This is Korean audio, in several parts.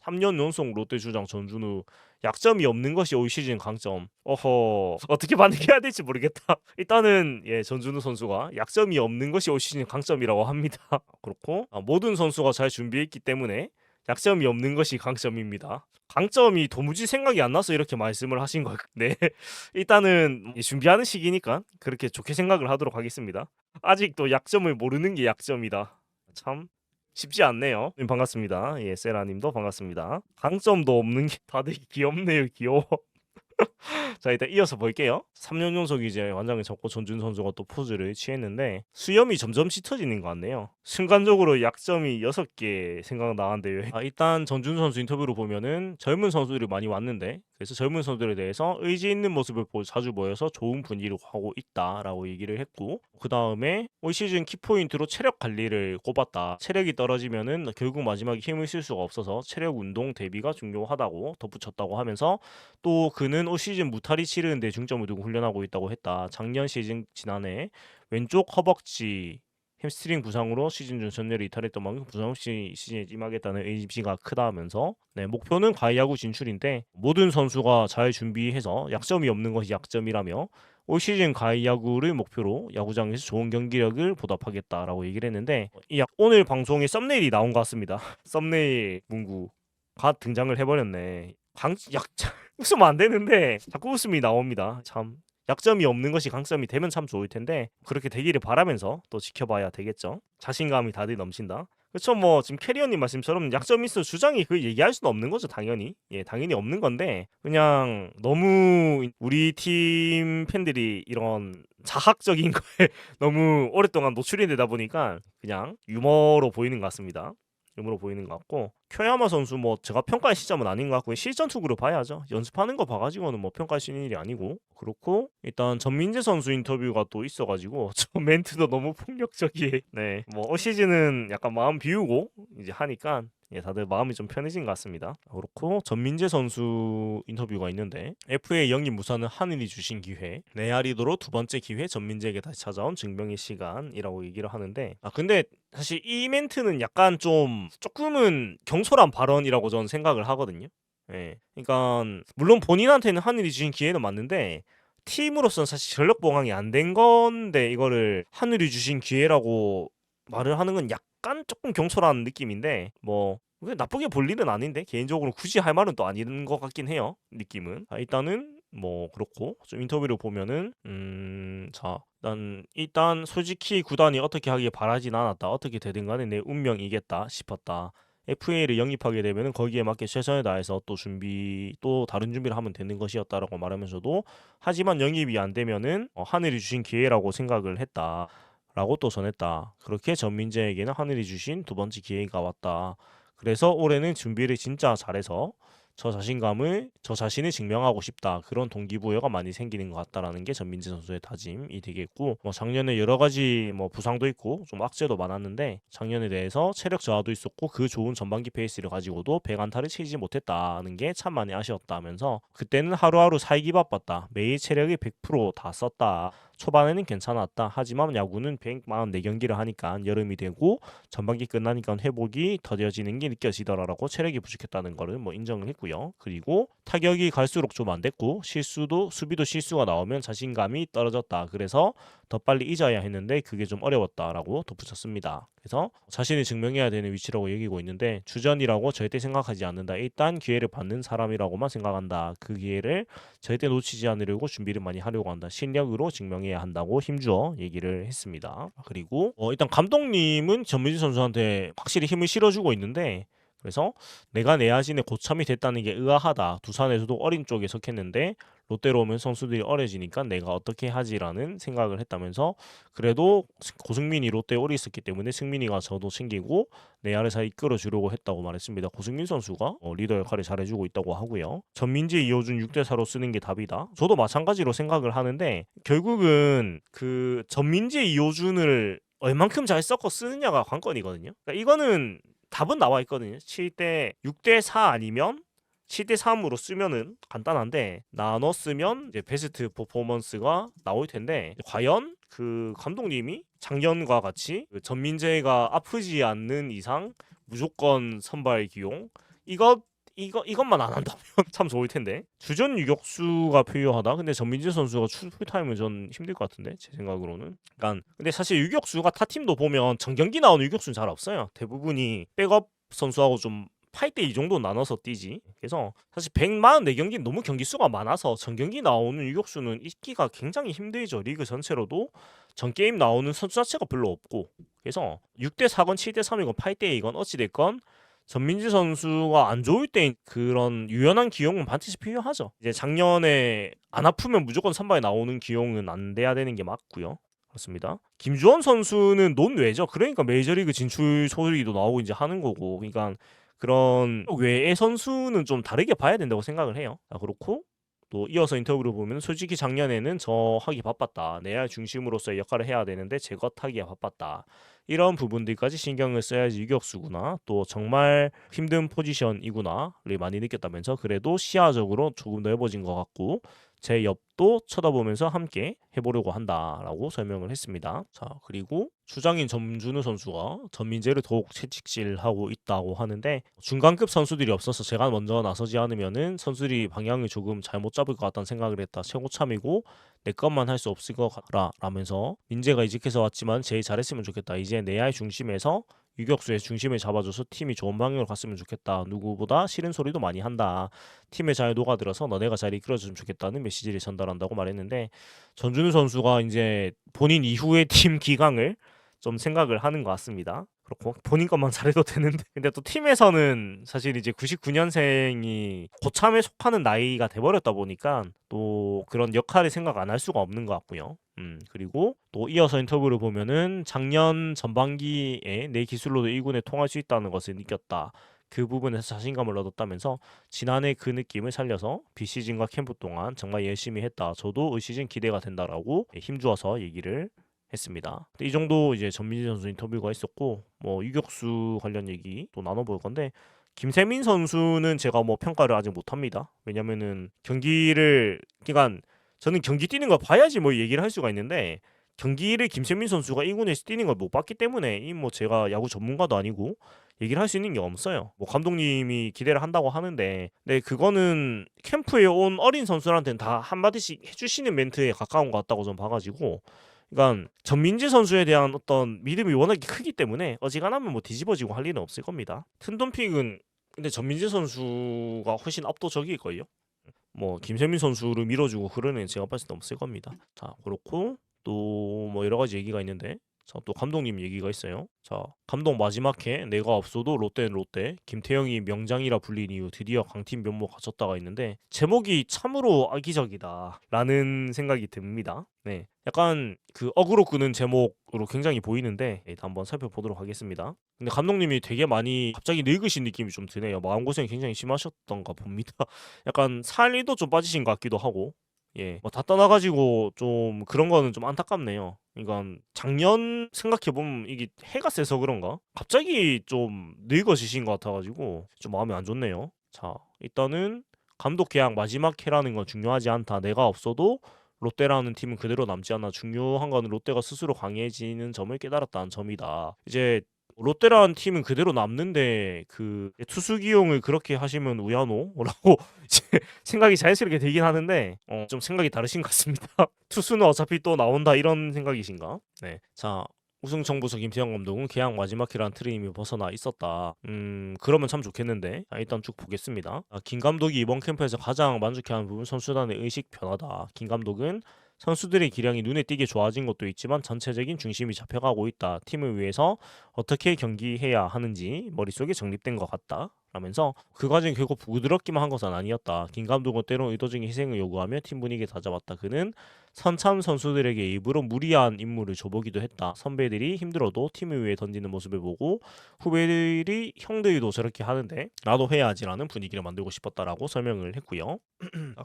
3년 연속 롯데 주장 전준우 약점이 없는 것이 올 시즌 강점. 어허 어떻게 반응해야 될지 모르겠다. 일단은 전준우 선수가 약점이 없는 것이 올 시즌 강점이라고 합니다. 그렇고 모든 선수가 잘 준비했기 때문에 약점이 없는 것이 강점입니다. 강점이 도무지 생각이 안 나서 이렇게 말씀을 하신 거. 네. 일단은 준비하는 시기니까 그렇게 좋게 생각을 하도록 하겠습니다. 아직도 약점을 모르는 게 약점이다. 참 쉽지 않네요. 반갑습니다. 세라님도 반갑습니다. 강점도 없는 게 다들 귀엽네요. 귀여워. 자 일단 이어서 볼게요. 3년 연속 이제 완장을 잡고 전준 선수가 또 포즈를 취했는데 수염이 점점 짙어지는 것 같네요. 순간적으로 약점이 6개 생각나는데요. 일단 전준 선수 인터뷰로 보면은 젊은 선수들이 많이 왔는데 그래서 젊은 선수들에 대해서 의지 있는 모습을 자주 보여서 좋은 분위기를 하고 있다라고 얘기를 했고 그 다음에 올 시즌 키포인트로 체력 관리를 꼽았다. 체력이 떨어지면은 결국 마지막에 힘을 쓸 수가 없어서 체력 운동 대비가 중요하다고 덧붙였다고 하면서 또 그는 올 시즌 무탈이 치르는 데 중점을 두고 훈련하고 있다고 했다. 작년 시즌 지난해 왼쪽 허벅지 햄스트링 부상으로 시즌 중 전례를 이탈했던 만큼 부상 없이 시즌에 임하겠다는 의지가 크다면서 목표는 가야구 진출인데 모든 선수가 잘 준비해서 약점이 없는 것이 약점이라며 올 시즌 가야구를 목표로 야구장에서 좋은 경기력을 보답하겠다라고 얘기를 했는데 오늘 방송에 썸네일이 나온 것 같습니다. 썸네일 문구가 등장을 해버렸네. 웃으면 안 되는데 자꾸 웃음이 나옵니다. 참 약점이 없는 것이 강점이 되면 참 좋을 텐데 그렇게 되기를 바라면서 또 지켜봐야 되겠죠. 자신감이 다들 넘친다. 그렇죠. 뭐 지금 캐리어님 말씀처럼 약점 있어 주장이 그 얘기할 수는 없는 거죠. 당연히 당연히 없는 건데 그냥 너무 우리 팀 팬들이 이런 자학적인 거에 너무 오랫동안 노출이 되다 보니까 그냥 유머로 보이는 것 같습니다. 유머로 보이는 것 같고 쿄야마 선수 뭐 제가 평가할 시점은 아닌 것 같고 실전 투구로 봐야죠. 연습하는 거 봐가지고는 뭐 평가할 수 있는 일이 아니고 그렇고 일단 전민재 선수 인터뷰가 또 있어가지고 저 멘트도 너무 폭력적이에 뭐 올 시즌은 약간 마음 비우고 이제 하니까 다들 마음이 좀 편해진 것 같습니다. 그렇고 전민재 선수 인터뷰가 있는데 FA 영입 무사는 하늘이 주신 기회 네아리도로 두 번째 기회 전민재에게 다시 찾아온 증명의 시간이라고 얘기를 하는데 근데 사실 이 멘트는 약간 조금은 경솔한 발언이라고 저는 생각을 하거든요. 그러니까 물론 본인한테는 하늘이 주신 기회는 맞는데 팀으로서는 사실 전력 보강이 안 된 건데 이거를 하늘이 주신 기회라고 말을 하는 건 약간 조금 경솔한 느낌인데 뭐 나쁘게 볼 일은 아닌데 개인적으로 굳이 할 말은 또 아닌 것 같긴 해요. 느낌은. 일단은 뭐 그렇고 좀 인터뷰를 보면은 자 일단 솔직히 구단이 어떻게 하길 바라진 않았다. 어떻게 되든 간에 내 운명이겠다 싶었다. FA를 영입하게 되면은 거기에 맞게 최선을 다해서 또 다른 준비를 하면 되는 것이었다라고 말하면서도 하지만 영입이 안 되면은 하늘이 주신 기회라고 생각을 했다. 라고 또 전했다. 그렇게 전민재에게는 하늘이 주신 두 번째 기회가 왔다. 그래서 올해는 준비를 진짜 잘해서 저 자신을 증명하고 싶다. 그런 동기부여가 많이 생기는 것 같다라는 게 전민재 선수의 다짐이 되겠고, 뭐 작년에 여러 가지 뭐 부상도 있고 좀 악재도 많았는데 작년에 대해서 체력 저하도 있었고 그 좋은 전반기 페이스를 가지고도 100안타를 치지 못했다는 게 참 많이 아쉬웠다면서 그때는 하루하루 살기 바빴다. 매일 체력이 100%다 썼다. 초반에는 괜찮았다. 하지만 야구는 144경기를 하니까 여름이 되고 전반기 끝나니까 회복이 더뎌지는 게 느껴지더라라고 체력이 부족했다는 거를 뭐 인정을 했고요. 그리고 타격이 갈수록 좀 안 됐고 수비도 실수가 나오면 자신감이 떨어졌다. 그래서 더 빨리 잊어야 했는데 그게 좀 어려웠다라고 덧붙였습니다. 그래서 자신을 증명해야 되는 위치라고 여기고 있는데 주전이라고 절대 생각하지 않는다. 일단 기회를 받는 사람이라고만 생각한다. 그 기회를 절대 놓치지 않으려고 준비를 많이 하려고 한다. 실력으로 증명해야 한다고 힘주어 얘기를 했습니다. 그리고 일단 감독님은 전민지 선수한테 확실히 힘을 실어주고 있는데 그래서 내가 내야진에 고참이 됐다는 게 의아하다. 두산에서도 어린 쪽에 속했는데 롯데로 오면 선수들이 어려지니까 내가 어떻게 하지라는 생각을 했다면서 그래도 고승민이 롯데에 오래 있었기 때문에 승민이가 저도 챙기고 내야를 잘 이끌어 주려고 했다고 말했습니다. 고승민 선수가 리더 역할을 잘해주고 있다고 하고요. 전민재 이호준 6대4로 쓰는 게 답이다. 저도 마찬가지로 생각을 하는데 결국은 그 전민재 이호준을 얼만큼 잘 섞어 쓰느냐가 관건이거든요. 그러니까 이거는 답은 나와 있거든요. 6대4 아니면 7대3으로 쓰면은 간단한데 나눠 쓰면 이제 베스트 퍼포먼스가 나올 텐데 과연 그 감독님이 작년과 같이 그 전민재가 아프지 않는 이상 무조건 선발 기용 이거 이것만 안 한다면 참 좋을 텐데. 주전 유격수가 필요하다. 근데 전민재 선수가 풀타임은 전 힘들 것 같은데 제 생각으로는. 그러니까 근데 사실 유격수가 타 팀도 보면 정경기 나오는 유격수는 잘 없어요. 대부분이 백업 선수하고 좀 8대 2 정도 나눠서 뛰지. 그래서 사실 144경기는 너무 경기 수가 많아서 전경기 나오는 유격수는 있기가 굉장히 힘들죠. 리그 전체로도 전 게임 나오는 선수 자체가 별로 없고. 그래서 6대 4건 7대 3이건 8대 2건 어찌 됐건 전민지 선수가 안 좋을 때 그런 유연한 기용은 반드시 필요하죠. 이제 작년에 안 아프면 무조건 선발에 나오는 기용은 안 돼야 되는 게 맞고요. 그렇습니다. 김주원 선수는 논외죠. 그러니까 메이저리그 진출 소리도 나오고 이제 하는 거고. 그러니까 그런 외의 선수는 좀 다르게 봐야 된다고 생각을 해요. 그렇고 또 이어서 인터뷰를 보면 솔직히 작년에는 저 하기 바빴다. 내야 중심으로서의 역할을 해야 되는데 제거 타기가 바빴다. 이런 부분들까지 신경을 써야지 유격수구나. 또 정말 힘든 포지션이구나를 많이 느꼈다면서 그래도 시야적으로 조금 넓어진 것 같고 제 옆도 쳐다보면서 함께 해보려고 한다라고 설명을 했습니다. 자, 그리고 주장인 전준우 선수가 전민재를 더욱 채찍질하고 있다고 하는데 중간급 선수들이 없어서 제가 먼저 나서지 않으면은 선수들이 방향을 조금 잘못 잡을 것 같다는 생각을 했다. 최고참이고 내 것만 할 수 없을 것 같라 라면서 민재가 이직해서 왔지만 제일 잘했으면 좋겠다. 이제 내야의 중심에서 유격수의 중심을 잡아줘서 팀이 좋은 방향으로 갔으면 좋겠다. 누구보다 싫은 소리도 많이 한다. 팀에 잘 녹아들어서 너네가 잘 이끌어줬으면 좋겠다는 메시지를 전달한다고 말했는데 전준우 선수가 이제 본인 이후의 팀 기강을 좀 생각을 하는 것 같습니다. 그렇고 본인 것만 잘해도 되는데 근데 또 팀에서는 사실 이제 99년생이 고참에 속하는 나이가 돼버렸다 보니까 또 그런 역할을 생각 안 할 수가 없는 것 같고요. 그리고 또 이어서 인터뷰를 보면은 작년 전반기에 내 기술로도 1군에 통할 수 있다는 것을 느꼈다. 그 부분에서 자신감을 얻었다면서 지난해 그 느낌을 살려서 비시즌과 캠프 동안 정말 열심히 했다. 저도 올 시즌 기대가 된다라고 힘주어서 얘기를 했습니다. 이 정도 이제 전민지 선수 인터뷰가 있었고 뭐 유격수 관련 얘기 또 나눠볼 건데 김세민 선수는 제가 뭐 평가를 아직 못합니다. 왜냐면은 경기를 그러니까 저는 경기 뛰는 거 봐야지 뭐 얘기를 할 수가 있는데 경기를 김세민 선수가 1군에서 뛰는 걸 못 봤기 때문에 이 뭐 제가 야구 전문가도 아니고 얘기를 할 수 있는 게 없어요. 뭐 감독님이 기대를 한다고 하는데 네 그거는 캠프에 온 어린 선수들한테는 다 한마디씩 해주시는 멘트에 가까운 것 같다고 좀 봐가지고 그러니까 전민재 선수에 대한 어떤 믿음이 워낙에 크기 때문에 어지간하면 뭐 뒤집어지고 할 일은 없을 겁니다. 튼덤픽은 근데 전민재 선수가 훨씬 압도적일걸요. 뭐 김세민 선수를 밀어주고 그러는 제가 봤을 때 없을 겁니다. 자 그렇고 또 뭐 여러 가지 얘기가 있는데 자 또 감독님 얘기가 있어요. 자 감독 마지막 해 내가 없어도 롯데는 롯데 김태형이 명장이라 불린 이후 드디어 강팀 면모 갖췄다가 있는데 제목이 참으로 악의적이다라는 생각이 듭니다. 네 약간 그 어그로 끄는 제목으로 굉장히 보이는데 일단 한번 살펴보도록 하겠습니다. 근데 감독님이 되게 많이 갑자기 늙으신 느낌이 좀 드네요. 마음고생이 굉장히 심하셨던가 봅니다. 약간 살도 좀 빠지신 것 같기도 하고 예, 뭐 다 떠나가지고 좀 그런 거는 좀 안타깝네요. 그러니까 작년 생각해 보면 이게 해가 세서 그런가 갑자기 좀 늙어지신 것 같아가지고 좀 마음이 안 좋네요. 자, 일단은 감독 계약 마지막 해라는 건 중요하지 않다. 내가 없어도 롯데라는 팀은 그대로 남지 않아. 중요한 건 롯데가 스스로 강해지는 점을 깨달았다는 점이다. 이제 롯데라는 팀은 그대로 남는데 그 투수 기용을 그렇게 하시면 우야노라고 이제 생각이 자연스럽게 되긴 하는데 좀 생각이 다르신 것 같습니다. 투수는 어차피 또 나온다 이런 생각이신가? 네. 자 우승 청부서 김태형 감독은 계약 마지막 해라는 트림이 벗어나 있었다. 그러면 참 좋겠는데 일단 쭉 보겠습니다. 김 감독이 이번 캠프에서 가장 만족해하는 부분 선수단의 의식 변화다. 김 감독은 선수들의 기량이 눈에 띄게 좋아진 것도 있지만 전체적인 중심이 잡혀가고 있다. 팀을 위해서 어떻게 경기해야 하는지 머릿속에 정립된 것 같다. 라면서 그 과정이 결국 부드럽기만 한 것은 아니었다. 김 감독은 때론 의도적인 희생을 요구하며 팀 분위기를 다잡았다. 그는 선참 선수들에게 일부러 무리한 임무를 줘보기도 했다. 선배들이 힘들어도 팀을 위해 던지는 모습을 보고 후배들이 형들도 저렇게 하는데 나도 해야지라는 분위기를 만들고 싶었다라고 설명을 했고요.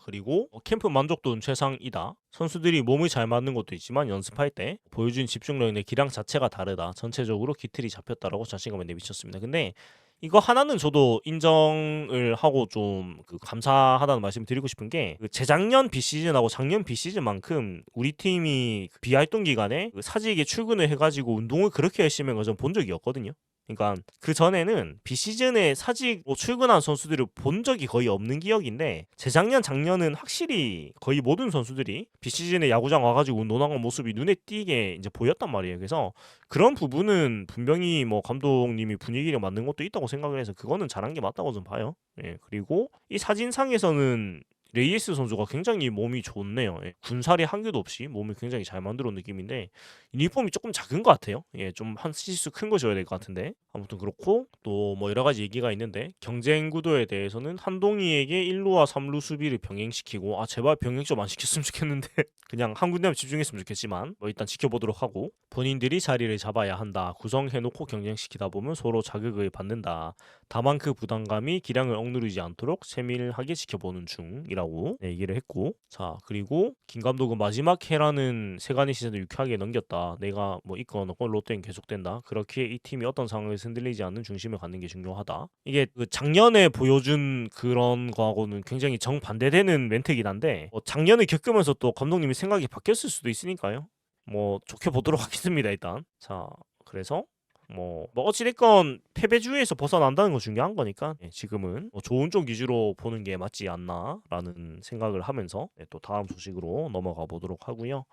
그리고 캠프 만족도는 최상이다. 선수들이 몸을 잘 맞는 것도 있지만 연습할 때 보여준 집중력의 기량 자체가 다르다. 전체적으로 기틀이 잡혔다라고 자신감을 내비쳤습니다. 근데 이거 하나는 저도 인정을 하고 좀 감사하다는 말씀을 드리고 싶은 게 재작년 비시즌하고 작년 비시즌만큼 우리 팀이 비활동 기간에 사직에 출근을 해가지고 운동을 그렇게 열심히 한 걸 전 본 적이 없거든요. 그러니까 그 전에는 비시즌에 사직 출근한 선수들을 본 적이 거의 없는 기억인데 재작년 작년은 확실히 거의 모든 선수들이 비시즌에 야구장 와가지고 운동하는 모습이 눈에 띄게 이제 보였단 말이에요. 그래서 그런 부분은 분명히 뭐 감독님이 분위기를 만든 것도 있다고 생각을 해서 그거는 잘한 게 맞다고 좀 봐요. 예, 그리고 이 사진상에서는 레이에스 선수가 굉장히 몸이 좋네요. 예, 군살이 한 개도 없이 몸을 굉장히 잘 만들어 온 느낌인데 유니폼이 조금 작은 것 같아요. 예, 좀 한 시수 큰 거 줘야 될 것 같은데 아무튼 그렇고 또 뭐 여러 가지 얘기가 있는데 경쟁 구도에 대해서는 한동희에게 1루와 3루 수비를 병행시키고 제발 병행 좀 안 시켰으면 좋겠는데 그냥 한 군데만 집중했으면 좋겠지만 뭐 일단 지켜보도록 하고 본인들이 자리를 잡아야 한다. 구성해놓고 경쟁시키다 보면 서로 자극을 받는다. 다만 그 부담감이 기량을 억누르지 않도록 세밀하게 지켜보는 중이라고 얘기를 했고 자 그리고 김 감독은 마지막 해라는 세간의 시즌을 유쾌하게 넘겼다. 내가 뭐 있건 없건 롯데는 계속된다. 그렇기에 이 팀이 어떤 상황에서 흔들리지 않는 중심을 갖는 게 중요하다. 이게 그 작년에 보여준 그런 거하고는 굉장히 정반대되는 멘트이긴 한데 작년을 겪으면서 또 감독님이 생각이 바뀌었을 수도 있으니까요. 뭐 좋게 보도록 하겠습니다 일단. 자 그래서 뭐 어찌됐건 패배주의에서 벗어난다는 건 중요한 거니까 지금은 뭐 좋은 쪽 위주로 보는 게 맞지 않나라는 생각을 하면서 또 다음 소식으로 넘어가 보도록 하고요.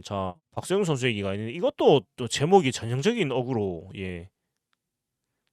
자 박수영 선수 얘기가 있는데 이것도 또 제목이 전형적인 어그로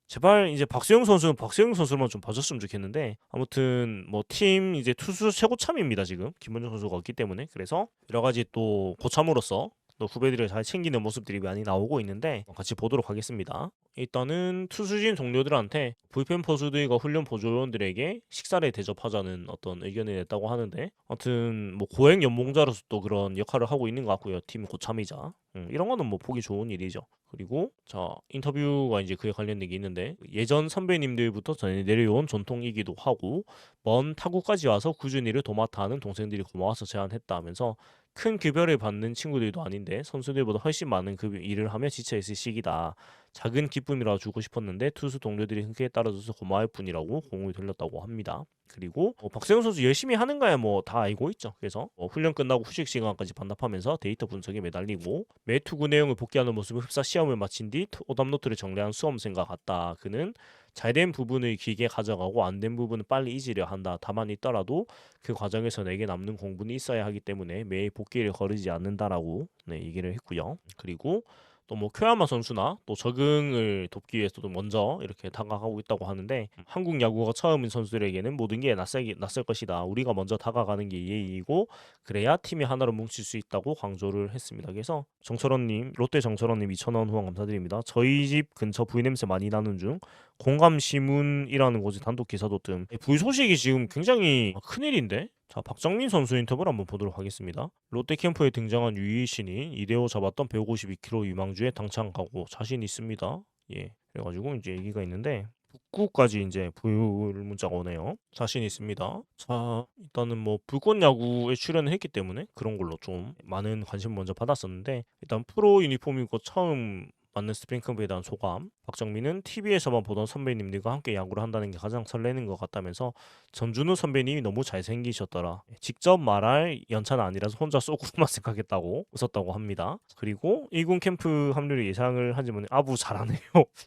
제발 이제 박수영 선수는 박수영 선수만 좀 봐줬으면 좋겠는데 아무튼 뭐 팀 이제 투수 최고참입니다 지금 김원중 선수가 없기 때문에 그래서 여러 가지 또 고참으로서 또 후배들을 잘 챙기는 모습들이 많이 나오고 있는데 같이 보도록 하겠습니다. 일단은 투수진 동료들한테 불펜 포수들과 훈련 보조원들에게 식사를 대접하자는 어떤 의견을 냈다고 하는데 아무튼 뭐 고액 연봉자로서 또 그런 역할을 하고 있는 것 같고요. 팀 고참이자 이런 거는 뭐 보기 좋은 일이죠. 그리고 자 인터뷰가 이제 그에 관련된 게 있는데 예전 선배님들부터 전해 내려온 전통이기도 하고 먼 타구까지 와서 꾸준히 일을 도맡아 하는 동생들이 고마워서 제안했다 하면서 큰 급여를 받는 친구들도 아닌데 선수들보다 훨씬 많은 일을 하며 지쳐있을 시기다. 작은 기쁨이라 주고 싶었는데 투수 동료들이 흔쾌히 따라줘서 고마울 뿐이라고 공을 돌렸다고 합니다. 그리고 박세웅 선수 열심히 하는 거야 뭐 다 알고 있죠. 그래서 훈련 끝나고 후식 시간까지 반납하면서 데이터 분석에 매달리고 매 투구 내용을 복귀하는 모습을 흡사 시험을 마친 뒤 오답 노트를 정리한 수험생과 같다. 그는 잘된 부분을 길게 가져가고 안 된 부분은 빨리 잊으려 한다. 다만 있더라도 그 과정에서 내게 남는 공부는 있어야 하기 때문에 매일 복귀를 거르지 않는다라고 얘기를 했고요. 그리고 또 뭐 쿄야마 선수나 또 적응을 돕기 위해서도 먼저 이렇게 다가가고 있다고 하는데 한국 야구가 처음인 선수들에게는 모든 게 낯설 것이다. 우리가 먼저 다가가는 게 예의이고 그래야 팀이 하나로 뭉칠 수 있다고 강조를 했습니다. 그래서 정철원님, 롯데 정철원님 2,000원 후원 감사드립니다. 저희 집 근처 불냄새 많이 나는 중 공감시문이라는 곳의 단독 기사도 뜸. 불소식이 지금 굉장히 큰일인데? 자, 박정민 선수 인터뷰를 한번 보도록 하겠습니다. 롯데 캠프에 등장한 유희 신인 이대호 잡았던 152kg 유망주에 당찬 각오 자신 있습니다. 예, 그래가지고 이제 얘기가 있는데 북구까지 이제 불문자가 오네요. 자신 있습니다. 자, 일단은 뭐 불꽃 야구에 출연을 했기 때문에 그런 걸로 좀 많은 관심을 먼저 받았었는데 일단 프로 유니폼이고 처음 맞는 스프링클에 대한 소감. 박정민은 TV에서만 보던 선배님들과 함께 야구를 한다는 게 가장 설레는 것 같다면서 전준우 선배님이 너무 잘생기셨더라. 직접 말할 연차는 아니라서 혼자 쏘고만 생각했다고 웃었다고 합니다. 그리고 1군 캠프 합류를 예상을 하지만 아부 잘하네요.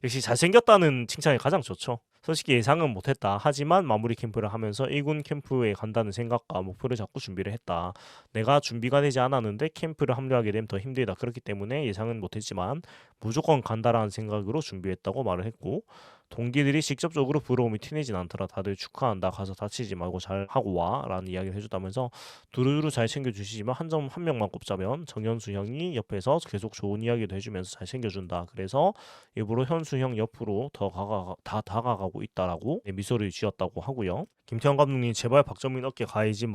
역시 잘생겼다는 칭찬이 가장 좋죠. 솔직히 예상은 못했다. 하지만 마무리 캠프를 하면서 1군 캠프에 간다는 생각과 목표를 잡고 준비를 했다. 내가 준비가 되지 않았는데 캠프를 합류하게 되면 더 힘들다. 그렇기 때문에 예상은 못했지만 무조건 간다라는 생각으로 준비했다고 말을 했고 동기들이 직접적으로 부러움이 티내진 않더라. 다들 축하한다. 가서 다치지 말고 잘 하고 와 라는 이야기를 해줬다면서 두루두루 잘 챙겨주시지만 한 명만 꼽자면 정현수 형이 옆에서 계속 좋은 이야기도 해주면서 잘 챙겨준다. 그래서 일부러 현수 형 옆으로 더 다가가고 있다라고 미소를 지었다고 하고요. 김태형 감독님 제발 박정민 어깨 가야지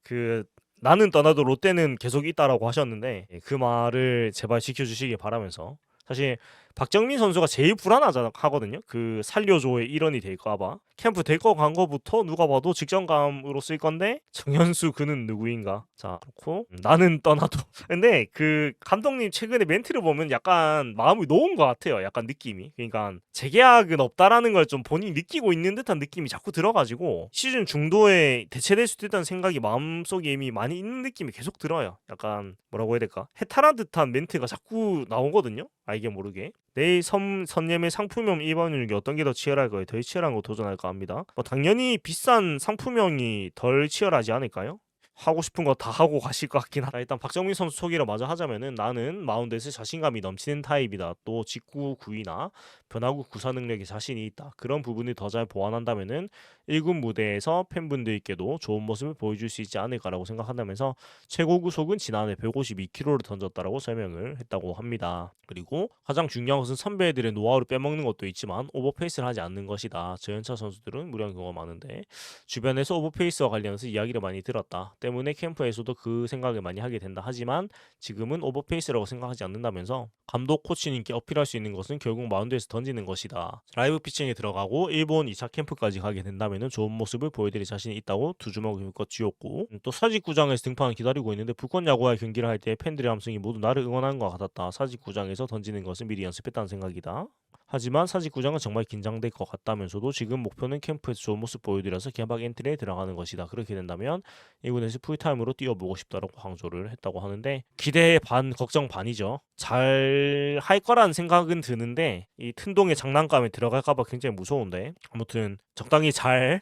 그 나는 떠나도 롯데는 계속 있다라고 하셨는데 그 말을 제발 지켜주시길 바라면서 사실 박정민 선수가 제일 불안하거든요. 그 살려줘의 일원이 될까봐 캠프 데리고 간 거부터 누가 봐도 직전감으로 쓸 건데 정현수 그는 누구인가? 자 그렇고 나는 떠나도 근데 그 감독님 최근에 멘트를 보면 약간 마음이 놓은 것 같아요. 약간 느낌이 그러니까 재계약은 없다라는 걸 좀 본인이 느끼고 있는 듯한 느낌이 자꾸 들어가지고 시즌 중도에 대체될 수도 있다는 생각이 마음속에 이미 많이 있는 느낌이 계속 들어요. 약간 뭐라고 해야 될까? 해탈한 듯한 멘트가 자꾸 나오거든요. 알게 모르게. 내일 선예매 상품명 입원율이 어떤 게 더 치열할까요? 더 치열한 거 도전할까 합니다. 뭐 당연히 비싼 상품명이 덜 치열하지 않을까요? 하고 싶은 거 다 하고 가실 것 같긴 하다. 일단 박정민 선수 소개를 마저 하자면은 나는 마운드에서 자신감이 넘치는 타입이다. 또 직구 구위나 변화구 구사 능력에 자신이 있다. 그런 부분을 더 잘 보완한다면은 1군 무대에서 팬분들께도 좋은 모습을 보여줄 수 있지 않을까라고 생각한다면서 최고 구속은 지난해 152km를 던졌다라고 설명을 했다고 합니다. 그리고 가장 중요한 것은 선배들의 노하우를 빼먹는 것도 있지만 오버페이스를 하지 않는 것이다. 저연차 선수들은 무리한 경우가 많은데 주변에서 오버페이스와 관련해서 이야기를 많이 들었다. 때문에 캠프에서도 그 생각을 많이 하게 된다. 하지만 지금은 오버페이스라고 생각하지 않는다면서 감독 코치님께 어필할 수 있는 것은 결국 마운드에서 던지는 것이다. 라이브 피칭에 들어가고 일본 2차 캠프까지 가게 된다면 좋은 모습을 보여드릴 자신이 있다고 두 주먹을 껏 쥐었고 또 사직구장에서 등판을 기다리고 있는데 불꽃 야구와의 경기를 할 때 팬들의 함성이 모두 나를 응원하는 것 같았다. 사직구장에서 던지는 것을 미리 연습했다는 생각이다. 하지만 사직구장은 정말 긴장될 것 같다면서도 지금 목표는 캠프에서 좋은 모습 보여드려서 개막 엔트리에 들어가는 것이다. 그렇게 된다면 1군에서 풀타임으로 뛰어보고 싶다라고 강조를 했다고 하는데 기대 반 걱정 반이죠. 잘 할 거란 생각은 드는데 이 튼동의 장난감에 들어갈까봐 굉장히 무서운데 아무튼 적당히 잘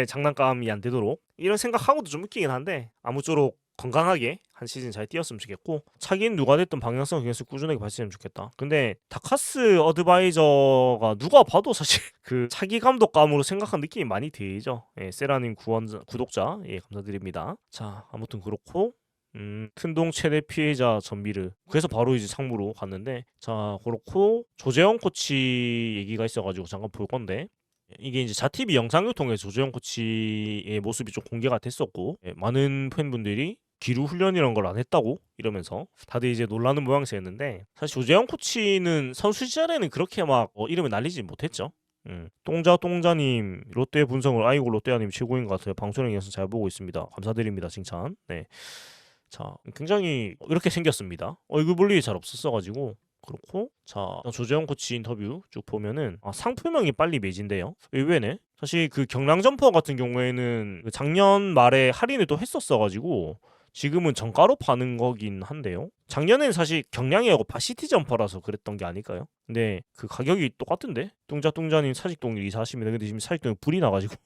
장난감이 안 되도록 이런 생각하고도 좀 웃기긴 한데 아무쪼록 건강하게 한 시즌 잘 뛰었으면 좋겠고 차기는 누가 됐든 방향성을 계속 꾸준하게 발전했으면 좋겠다. 근데 다카스 어드바이저가 누가 봐도 사실 그 차기 감독감으로 생각한 느낌이 많이 들죠. 예, 세라님 구독자 예 감사드립니다. 자 아무튼 그렇고 큰동 최대 피해자 전미르 그래서 바로 이제 상무로 갔는데 자 그렇고 조재영 코치 얘기가 있어가지고 잠깐 볼 건데 이게 이제 자티비 영상을 통해 조재영 코치의 모습이 좀 공개가 됐었고 예, 많은 팬분들이 기루 훈련이란 걸 안 했다고 이러면서 다들 이제 놀라는 모양새였는데 사실 조재영 코치는 선수 시절에는 그렇게 막 이름을 날리지 못했죠. 똥자님 롯데 분석을 아이고 롯데아님 최고인 것 같아요. 방송에 이어서 잘 보고 있습니다. 감사드립니다. 칭찬. 네. 자 굉장히 이렇게 생겼습니다. 얼굴 볼 일이 잘 없었어가지고 그렇고 자 조재영 코치 인터뷰 쭉 보면은 상품명이 빨리 매진돼요. 의외네. 사실 그 경량 점퍼 같은 경우에는 그 작년 말에 할인을 또 했었어가지고 지금은 정가로 파는 거긴 한데요. 작년에는 사실 경량이하고 바시티 점퍼라서 그랬던 게 아닐까요? 근데 그 가격이 똑같은데? 뚱자님 사직동일 이사하십니다. 근데 지금 사직동에 불이 나가지고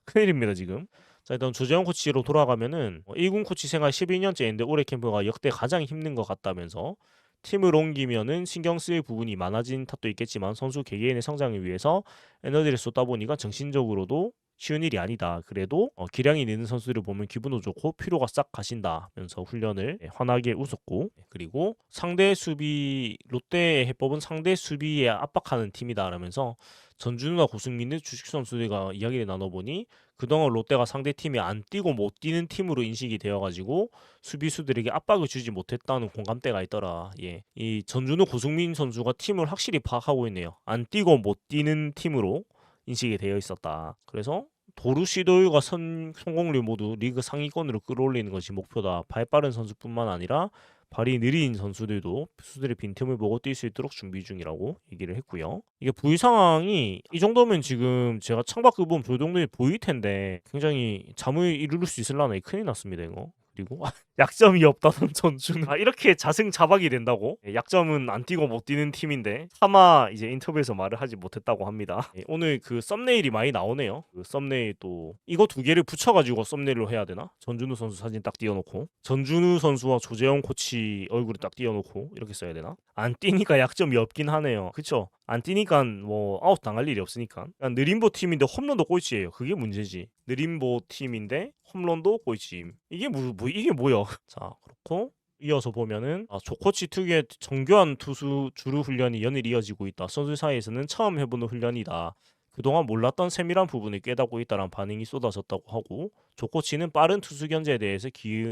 큰일입니다 지금. 자 일단 조재영 코치로 돌아가면은 1군 코치 생활 12년째인데 올해 캠프가 역대 가장 힘든 것 같다면서 팀을 옮기면은 신경 쓸 부분이 많아진 탓도 있겠지만 선수 개개인의 성장을 위해서 에너지를 쏟다 보니까 정신적으로도 쉬운 일이 아니다. 그래도 기량이 느는 선수들을 보면 기분도 좋고 피로가 싹 가신다면서 훈련을 환하게 웃었고 그리고 상대 수비 롯데의 해법은 상대 수비에 압박하는 팀이다라면서 전준우와 고승민의 주식 선수들과 이야기를 나눠보니 그동안 롯데가 상대 팀이 안 뛰고 못 뛰는 팀으로 인식이 되어가지고 수비수들에게 압박을 주지 못했다는 공감대가 있더라. 예, 이 전준우 고승민 선수가 팀을 확실히 파악하고 있네요. 안 뛰고 못 뛰는 팀으로 인식이 되어 있었다. 그래서 도루 시도율과 성공률 모두 리그 상위권으로 끌어올리는 것이 목표다. 발 빠른 선수뿐만 아니라 발이 느린 선수들도 수들의 빈틈을 보고 뛸 수 있도록 준비 중이라고 얘기를 했고요. 이게 부위 상황이 이 정도면 지금 제가 창밖을 보면 저 정도에 보일 텐데 굉장히 잠을 이룰 수 있을라나 큰일 났습니다 이거. 그리고 약점이 없다는 전준 이렇게 자승자박이 된다고? 약점은 안 뛰고 못 뛰는 팀인데 차마 이제 인터뷰에서 말을 하지 못했다고 합니다. 오늘 그 썸네일이 많이 나오네요. 그 썸네일 또 이거 두 개를 붙여가지고 썸네일로 해야 되나? 전준우 선수 사진 딱 띄워놓고 전준우 선수와 조재영 코치 얼굴을 딱 띄워놓고 이렇게 써야 되나? 안 뛰니까 약점이 없긴 하네요. 그쵸? 안 뛰니까 뭐 아웃 당할 일이 없으니까. 느림보 팀인데 홈런도 꼴찌예요. 그게 문제지. 느림보 팀인데 홈런도 꼴찌임. 이게 이게 뭐야? 자 그렇고 이어서 보면은 조코치 특유의 정교한 투수 주루 훈련이 연일 이어지고 있다. 선수 사이에서는 처음 해보는 훈련이다. 그동안 몰랐던 세밀한 부분을 깨닫고 있다는 반응이 쏟아졌다고 하고 조코치는 빠른 투수 견제에 대해서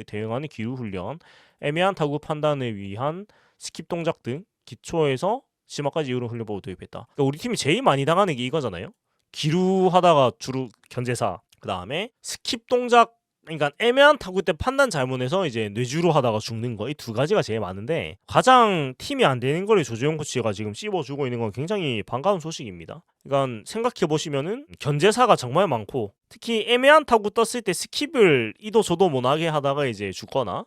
대응하는 기루 훈련, 애매한 타구 판단을 위한 스킵 동작 등 기초에서 심화까지 이루는 훈련법을 도입했다. 그러니까 우리 팀이 제일 많이 당하는 게 이거잖아요. 기루 하다가 주루 견제사, 그 다음에 스킵 동작 그러니까 애매한 타구 때 판단 잘못해서 이제 뇌주로 하다가 죽는 거 이 두 가지가 제일 많은데 가장 팀이 안 되는 거를 조재용 코치가 지금 씹어주고 있는 건 굉장히 반가운 소식입니다. 그러니까 생각해 보시면은 견제사가 정말 많고 특히 애매한 타구 떴을 때 스킵을 이도 저도 못하게 하다가 이제 죽거나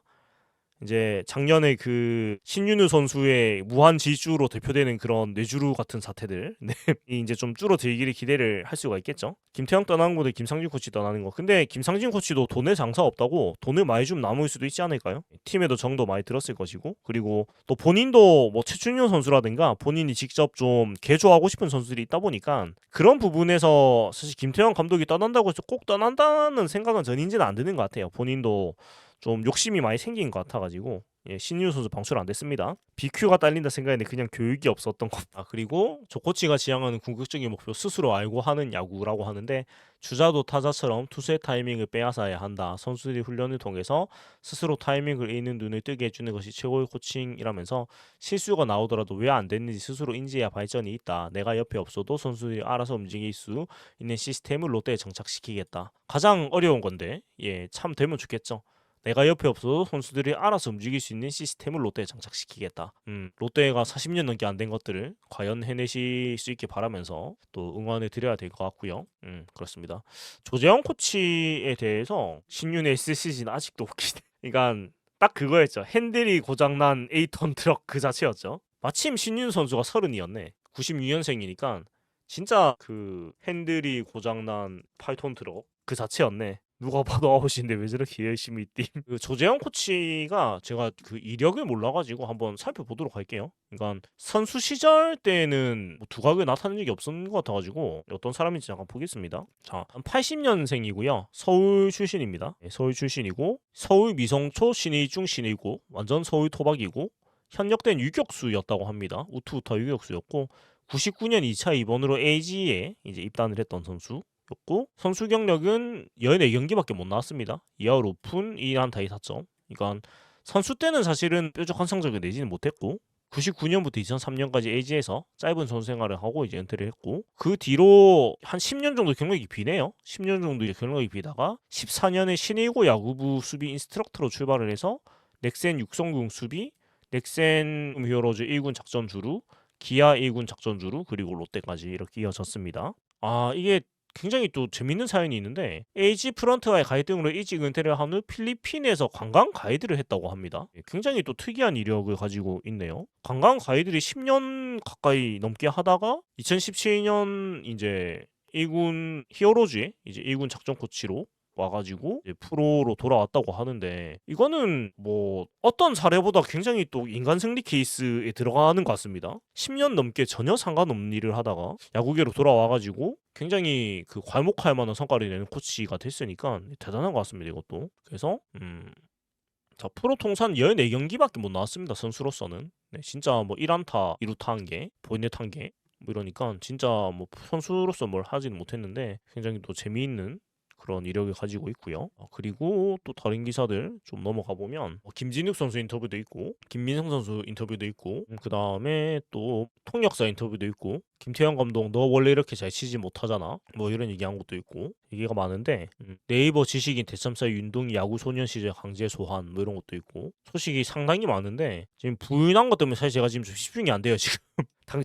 이제 작년에 그 신윤우 선수의 무한 질주로 대표되는 그런 뇌주루 같은 사태들 네. 이 이제 좀 줄어들기를 기대를 할 수가 있겠죠. 김태형 떠나는 거대 김상진 코치 떠나는 거. 근데 김상진 코치도 돈에 장사 없다고 돈을 많이 좀 남을 수도 있지 않을까요? 팀에도 정도 많이 들었을 것이고 그리고 또 본인도 뭐 최준용 선수라든가 본인이 직접 좀 개조하고 싶은 선수들이 있다 보니까 그런 부분에서 사실 김태형 감독이 떠난다고 해서 꼭 떠난다는 생각은 전인지는 안 드는 것 같아요. 본인도 좀 욕심이 많이 생긴 것 같아가지고 예, 신유 선수 방출 안 됐습니다. BQ가 딸린다 생각했는데 그냥 교육이 없었던 것. 아 그리고 조 코치가 지향하는 궁극적인 목표 스스로 알고 하는 야구라고 하는데 주자도 타자처럼 투수의 타이밍을 빼앗아야 한다. 선수들이 훈련을 통해서 스스로 타이밍을 읽는 눈을 뜨게 해주는 것이 최고의 코칭이라면서 실수가 나오더라도 왜 안 됐는지 스스로 인지해야 발전이 있다. 내가 옆에 없어도 선수들이 알아서 움직일 수 있는 시스템을 롯데에 정착시키겠다. 가장 어려운 건데 예, 참 되면 좋겠죠. 내가 옆에 없어도 선수들이 알아서 움직일 수 있는 시스템을 롯데에 장착시키겠다. 롯데가 40년 넘게 안 된 것들을 과연 해내실 수 있게 바라면서 또 응원을 드려야 될 것 같고요. 그렇습니다. 조재영 코치에 대해서 신윤의 SCG는 아직도 웃기네. 그러니까 딱 그거였죠. 핸들이 고장난 8톤 트럭 그 자체였죠. 마침 신윤 선수가 30이었네. 96년생이니까 진짜 그 핸들이 고장난 8톤 트럭 그 자체였네. 누가 봐도 아웃인데 왜 저렇게 열심히 뛰? 그 조재영 코치가 제가 그 이력을 몰라가지고 한번 살펴보도록 할게요. 그러니까 선수 시절 때는 뭐 두각을 나타낸 적이 없었는 것 같아가지고 어떤 사람인지 잠깐 보겠습니다. 자, 80년생이고요. 서울 출신입니다. 네, 서울 출신이고 서울 미성초 신의중 신의고 완전 서울 토박이고 현역 때는 유격수였다고 합니다. 우투우타 유격수였고 99년 2차 입원으로 AG에 이제 입단을 했던 선수. 였고 선수 경력은 14경기밖에 못 나왔습니다. 2할 오픈 2안타 2타점. 그러니까 선수 때는 사실은 뾰족한 성적을 내지는 못했고 99년부터 2003년까지 AG에서 짧은 선수 생활을 하고 이제 은퇴를 했고 그 뒤로 한 10년 정도 경력이 비네요. 10년 정도 이제 경력이 비다가 14년에 신일고 야구부 수비 인스트럭터로 출발을 해서 넥센 육성군 수비, 넥센 히어로즈 1군 작전주루, 기아 1군 작전주루 그리고 롯데까지 이렇게 이어졌습니다. 아 이게 굉장히 또 재밌는 사연이 있는데 AG 프런트와의 갈등으로 일찍 은퇴를 한 후 필리핀에서 관광 가이드를 했다고 합니다. 굉장히 또 특이한 이력을 가지고 있네요. 관광 가이드를 10년 가까이 넘게 하다가 2017년 이제 1군 히어로즈에 이제 1군 작전 코치로 와가지고 이제 프로로 돌아왔다고 하는데 이거는 뭐 어떤 사례보다 굉장히 또 인간 승리 케이스에 들어가는 것 같습니다. 10년 넘게 전혀 상관없는 일을 하다가 야구계로 돌아와가지고 굉장히 그 괄목할 만한 성과를 내는 코치가 됐으니까 대단한 것 같습니다. 이것도. 그래서 자 프로 통산 14경기밖에 못 나왔습니다. 선수로서는. 네, 진짜 뭐 1안타 2루타 한 개, 본넷 한 개. 뭐 이러니까 진짜 뭐 선수로서 뭘 하지는 못했는데 굉장히 또 재미있는 그런 이력을 가지고 있고요. 그리고 또 다른 기사들 좀 넘어가 보면 김진욱 선수 인터뷰도 있고 김민성 선수 인터뷰도 있고 그 다음에 또 통역사 인터뷰도 있고 김태형 감독 너 원래 이렇게 잘 치지 못하잖아 뭐 이런 얘기한 것도 있고 얘기가 많은데 네이버 지식인 대참사 윤동이 야구 소년 시절 강제 소환 뭐 이런 것도 있고 소식이 상당히 많은데 지금 불 난 것 때문에 사실 제가 지금 좀 집중이 안 돼요 지금.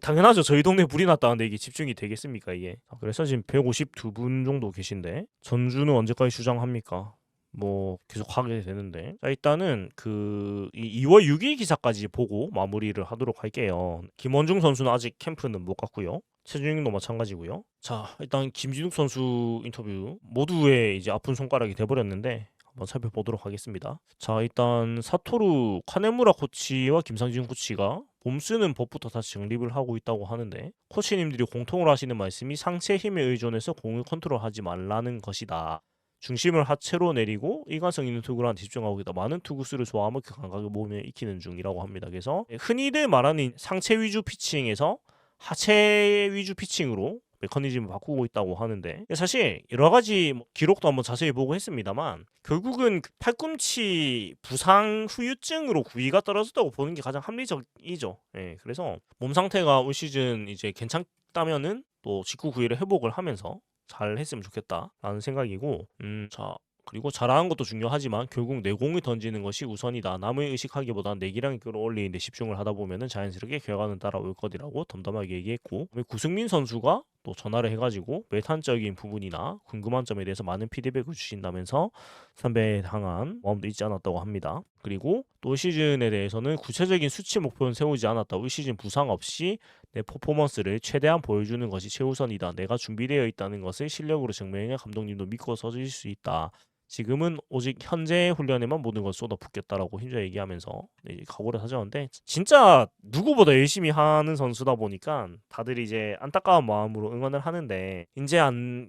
당연하죠. 저희 동네 불이 났다는데 이게 집중이 되겠습니까 이게. 그래서 지금 152분 정도 계신데 전주는 언제까지 주장합니까? 뭐 계속 하게 되는데 자 일단은 그 2월 6일 기사까지 보고 마무리를 하도록 할게요. 김원중 선수는 아직 캠프는 못 갔고요. 최준용도 마찬가지고요. 자 일단 김진욱 선수 인터뷰 모두의 이제 아픈 손가락이 돼버렸는데 한번 살펴보도록 하겠습니다. 자 일단 사토루 카네무라 코치와 김상진 코치가 몸 쓰는 법부터 다시 정립을 하고 있다고 하는데 코치님들이 공통으로 하시는 말씀이 상체 힘에 의존해서 공을 컨트롤하지 말라는 것이다. 중심을 하체로 내리고 일관성 있는 투구를 집중하고 있다. 많은 투구수를 소화하며 그 감각을 몸에 익히는 중이라고 합니다. 그래서 흔히들 말하는 상체 위주 피칭에서 하체 위주 피칭으로 메커니즘을 바꾸고 있다고 하는데 사실 여러 가지 기록도 한번 자세히 보고 했습니다만 결국은 팔꿈치 부상 후유증으로 구위가 떨어졌다고 보는 게 가장 합리적이죠. 예, 그래서 몸 상태가 올 시즌 이제 괜찮다면은 또 직구 구위를 회복을 하면서 잘 했으면 좋겠다라는 생각이고 자 그리고 잘하는 것도 중요하지만 결국 내공을 던지는 것이 우선이다. 남을 의식하기보다 내 기량을 끌어올리는 데 집중을 하다 보면은 자연스럽게 결과는 따라올 것이라고 덤덤하게 얘기했고, 구승민 선수가 또 전화를 해가지고 메탄적인 부분이나 궁금한 점에 대해서 많은 피드백을 주신다면서 선배에 향한 마음도 잊지 않았다고 합니다. 그리고 또 올 시즌에 대해서는 구체적인 수치 목표는 세우지 않았다. 올 시즌 부상 없이 내 퍼포먼스를 최대한 보여주는 것이 최우선이다. 내가 준비되어 있다는 것을 실력으로 증명해 감독님도 믿고 써주실 수 있다. 지금은 오직 현재 훈련에만 모든 걸 쏟아붓겠다라고 힘써 얘기하면서 각오를 하자는데, 진짜 누구보다 열심히 하는 선수다 보니까 다들 이제 안타까운 마음으로 응원을 하는데, 이제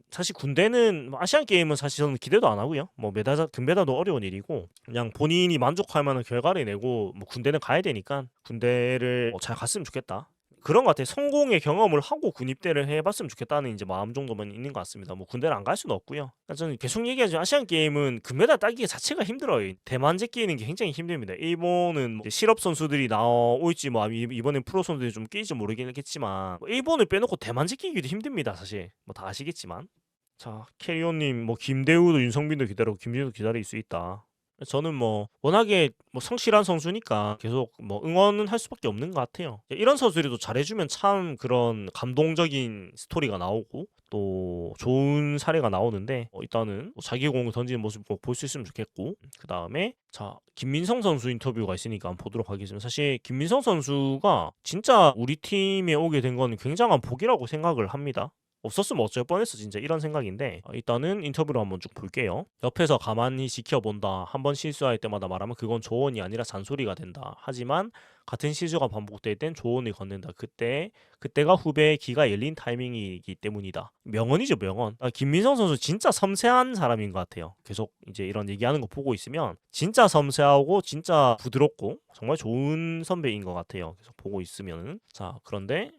사실 군대는 아시안 게임은 사실 저는 기대도 안 하고요. 뭐 금메달도 어려운 일이고 그냥 본인이 만족할 만한 결과를 내고 뭐 군대는 가야 되니까 군대를 잘 갔으면 좋겠다. 그런 것 같아요. 성공의 경험을 하고 군입대를 해봤으면 좋겠다는 이제 마음 정도만 있는 것 같습니다. 뭐 군대를 안 갈 수는 없고요. 그러니까 저는 계속 얘기하지만 아시안 게임은 금메달 따기 자체가 힘들어요. 대만 제끼는 게 굉장히 힘듭니다. 일본은 뭐 실업 선수들이 나올지 뭐 이번엔 프로 선수들이 좀 끼일지 모르겠지만 뭐 일본을 빼놓고 대만 제끼기도 힘듭니다. 사실 뭐 다 아시겠지만. 자, 캐리온님 뭐 김대우도 윤성빈도 기다리고 김진우도 기다릴 수 있다. 저는 뭐 워낙에 뭐 성실한 선수니까 계속 뭐 응원은 할 수밖에 없는 것 같아요. 이런 선수들이 또 잘해주면 참 그런 감동적인 스토리가 나오고 또 좋은 사례가 나오는데, 일단은 뭐 자기 공을 던지는 모습 꼭 볼 수 있으면 좋겠고, 그 다음에 자 김민성 선수 인터뷰가 있으니까 한번 보도록 하겠습니다. 사실 김민성 선수가 진짜 우리 팀에 오게 된 거는 굉장한 복이라고 생각을 합니다. 없었으면 어쩔 뻔했어 진짜, 이런 생각인데, 일단은 인터뷰를 한번 쭉 볼게요. 옆에서 가만히 지켜본다. 한번 실수할 때마다 말하면 그건 조언이 아니라 잔소리가 된다. 하지만 같은 실수가 반복될 땐 조언을 건넨다. 그때가 후배의 귀가 열린 타이밍이기 때문이다. 명언이죠, 명언. 김민성 선수 진짜 섬세한 사람인 것 같아요. 계속 이제 이런 얘기하는 거 보고 있으면 진짜 섬세하고 진짜 부드럽고 정말 좋은 선배인 것 같아요. 계속 보고 있으면은. 자, 그런데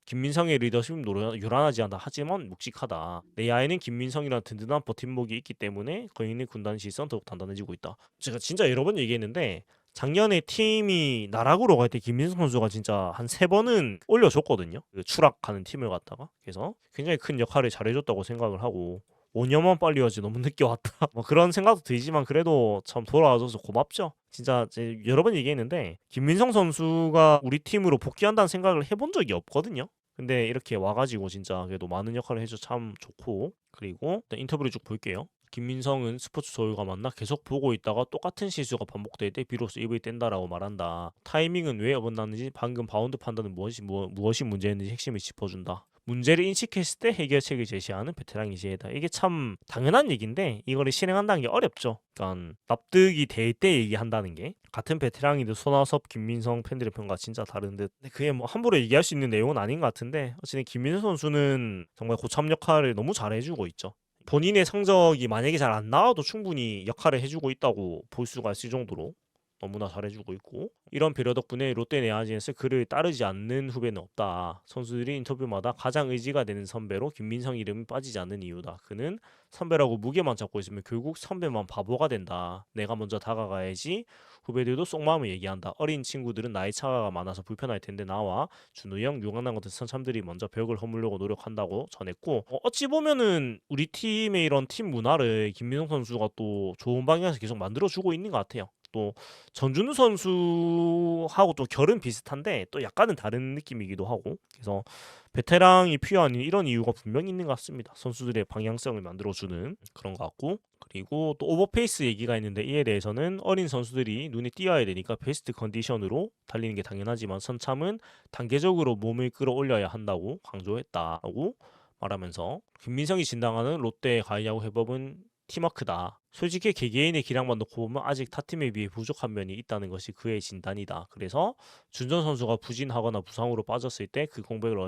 김민성의 리더십은 요란하지 않다. 하지만 묵직하다. 내 야에는 김민성이라는 든든한 버팀목이 있기 때문에 거인의 군단 실선 더욱 단단해지고 있다. 제가 진짜 여러 번 얘기했는데, 작년에 팀이 나락으로 갈 때 김민성 선수가 진짜 한 3번은 올려줬거든요. 그 추락하는 팀을 갖다가. 그래서 굉장히 큰 역할을 잘해줬다고 생각을 하고, 5년만 빨리 와지 너무 늦게 왔다. 뭐 그런 생각도 들지만 그래도 참 돌아와줘서 고맙죠. 진짜 여러 번 얘기했는데 김민성 선수가 우리 팀으로 복귀한다는 생각을 해본 적이 없거든요. 근데 이렇게 와가지고 진짜 그래도 많은 역할을 해줘 참 좋고, 그리고 일단 인터뷰를 쭉 볼게요. 김민성은 스포츠 소유가 맞나 계속 보고 있다가 똑같은 실수가 반복될 때 비로소 입을 뗀다라고 말한다. 타이밍은 왜 어긋났는지, 방금 바운드 판단은 무엇이 문제였는지 핵심을 짚어준다. 문제를 인식했을 때 해결책을 제시하는 베테랑이 제다. 이게 참 당연한 얘기인데 이거를 실행한다는 게 어렵죠. 그러니까 납득이 될 때 얘기한다는 게, 같은 베테랑이도 손아섭, 김민성 팬들의 평가 진짜 다른 듯. 근데 그게 뭐 함부로 얘기할 수 있는 내용은 아닌 것 같은데, 어쨌든 김민성 선수는 정말 고참 역할을 너무 잘해주고 있죠. 본인의 성적이 만약에 잘 안 나와도 충분히 역할을 해주고 있다고 볼 수가 있을 정도로 너무나 잘해주고 있고, 이런 배려 덕분에 롯데 내야진에서 그를 따르지 않는 후배는 없다. 선수들이 인터뷰마다 가장 의지가 되는 선배로 김민성 이름이 빠지지 않는 이유다. 그는 선배라고 무게만 잡고 있으면 결국 선배만 바보가 된다. 내가 먼저 다가가야지. 후배들도 속마음을 얘기한다. 어린 친구들은 나이 차가 많아서 불편할 텐데 나와 준우 형, 유강남 같은 선참들이 먼저 벽을 허물려고 노력한다고 전했고, 어찌 보면은 우리 팀의 이런 팀 문화를 김민성 선수가 또 좋은 방향에서 계속 만들어주고 있는 것 같아요. 또 전준우 선수하고 또 결은 비슷한데 또 약간은 다른 느낌이기도 하고, 그래서 베테랑이 필요한 이런 이유가 분명히 있는 것 같습니다. 선수들의 방향성을 만들어주는 그런 것 같고, 그리고 또 오버페이스 얘기가 있는데, 이에 대해서는 어린 선수들이 눈에 띄어야 되니까 베스트 컨디션으로 달리는 게 당연하지만 선참은 단계적으로 몸을 끌어올려야 한다고 강조했다고 말하면서, 김민성이 진단하는 롯데 가이야구 해법은 팀워크다. 솔직히 개개인의 기량만 놓고 보면 아직 타 팀에 비해 부족한 면이 있다는 것이 그의 진단이다. 그래서 준전 선수가 부진하거나 부상으로 빠졌을 때 그 공백을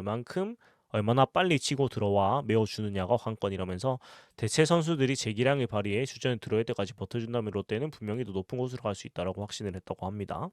얼마나 빨리 치고 들어와 메워주느냐가 관건이라면서, 대체 선수들이 제 기량을 발휘해 주전에 들어올 때까지 버텨준다면 롯데는 분명히 더 높은 곳으로 갈 수 있다고 확신을 했다고 합니다.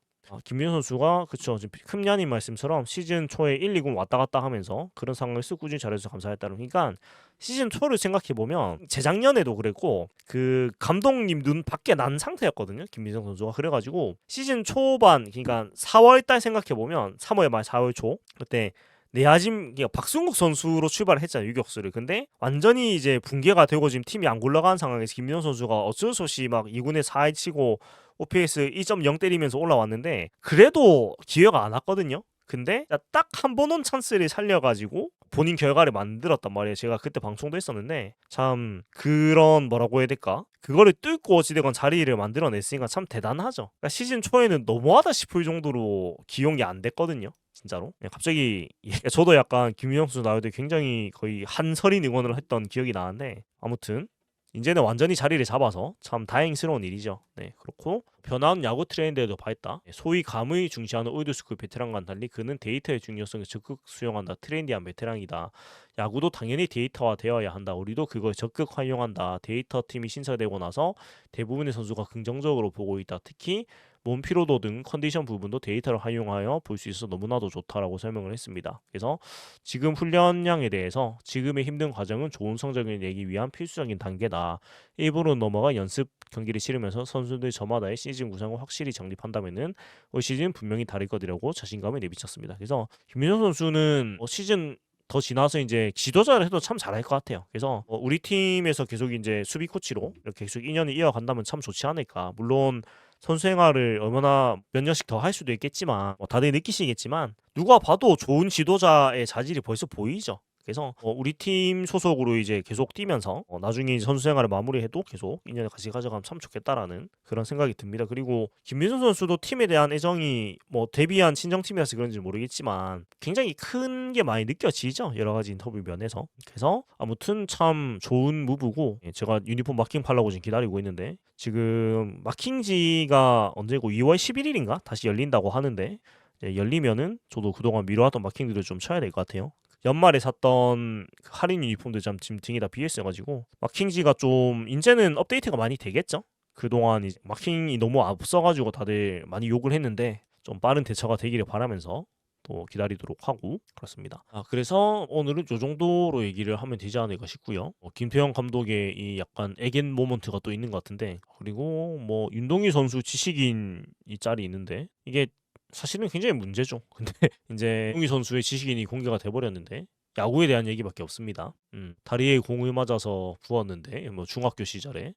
김민호 선수가 그쵸, 지금 큼냐님 말씀처럼 시즌 초에 1, 2군 왔다 갔다 하면서 그런 상황에서 꾸준히 잘해줘서 감사했다는, 그러니까 시즌 초를 생각해보면 재작년에도 그랬고 그 감독님 눈 밖에 난 상태였거든요, 김민성 선수가. 그래가지고 시즌 초반, 그러니까 4월달 생각해보면 3월 말 4월 초 그때 내야진 박승욱 선수로 출발을 했잖아요, 유격수를. 근데 완전히 이제 붕괴가 되고 지금 팀이 안 굴러가는 상황에서 김민호 선수가 어쩔 수 없이 막 2군에 4회 치고 OPS 2.0 때리면서 올라왔는데 그래도 기회가 안 왔거든요. 근데 딱 한 번 온 찬스를 살려가지고 본인 결과를 만들었단 말이에요. 제가 그때 방송도 했었는데 참 그런 뭐라고 해야 될까? 그거를 뚫고 어찌되건 자리를 만들어냈으니까 참 대단하죠. 그러니까 시즌 초에는 너무하다 싶을 정도로 기용이 안 됐거든요. 진짜로. 갑자기 저도 약간 김민영 선수 나올 때 굉장히 거의 한서린 응원을 했던 기억이 나는데 아무튼 이제는 완전히 자리를 잡아서 참 다행스러운 일이죠. 네, 그렇고 변화한 야구 트렌드에도 봐있다. 소위 감을 중시하는 올드스쿨 베테랑과는 달리 그는 데이터의 중요성을 적극 수용한다. 트렌디한 베테랑이다. 야구도 당연히 데이터화 되어야 한다. 우리도 그걸 적극 활용한다. 데이터 팀이 신설되고 나서 대부분의 선수가 긍정적으로 보고 있다. 특히 몸 피로도 등 컨디션 부분도 데이터를 활용하여 볼 수 있어서 너무나도 좋다라고 설명을 했습니다. 그래서 지금 훈련량에 대해서 지금의 힘든 과정은 좋은 성적을 내기 위한 필수적인 단계다. 일부러 넘어가 연습 경기를 치르면서 선수들 저마다의 시즌 구상을 확실히 정립한다면은 올 시즌 분명히 다를 것이라고 자신감을 내비쳤습니다. 그래서 김민호 선수는 시즌 더 지나서 이제 지도자를 해도 참 잘할 것 같아요. 그래서 우리 팀에서 계속 이제 수비 코치로 이렇게 계속 2년을 이어간다면 참 좋지 않을까. 물론 선수 생활을 얼마나 몇 년씩 더 할 수도 있겠지만 다들 느끼시겠지만 누가 봐도 좋은 지도자의 자질이 벌써 보이죠. 그래서 우리 팀 소속으로 이제 계속 뛰면서 나중에 선수 생활을 마무리해도 계속 2년을 같이 가져가면 참 좋겠다라는 그런 생각이 듭니다. 그리고 김민수 선수도 팀에 대한 애정이 데뷔한 친정팀이라서 그런지 모르겠지만 굉장히 큰 게 많이 느껴지죠. 여러 가지 인터뷰 면에서. 그래서 아무튼 참 좋은 무브고 제가 유니폼 마킹 팔라고 지금 기다리고 있는데 지금 마킹지가 언제고 2월 11일인가 다시 열린다고 하는데 열리면은 저도 그동안 미뤄왔던 마킹들을 좀 쳐야 될 것 같아요. 연말에 샀던 할인 유니폼들 지금 등이 다 비어있어가지고 마킹지가 좀 이제는 업데이트가 많이 되겠죠? 그동안 마킹이 너무 앞서가지고 다들 많이 욕을 했는데 좀 빠른 대처가 되기를 바라면서 또 기다리도록 하고 그렇습니다. 그래서 오늘은 이 정도로 얘기를 하면 되지 않을까 싶고요. 김태형 감독의 이 약간 애겐 모먼트가 또 있는 것 같은데 그리고 윤동희 선수 지식인 이 짤이 있는데 이게 사실은 굉장히 문제죠. 근데 이제 윤동희 선수의 지식인이 공개가 돼버렸는데 야구에 대한 얘기밖에 없습니다. 다리에 공을 맞아서 부었는데 중학교 시절에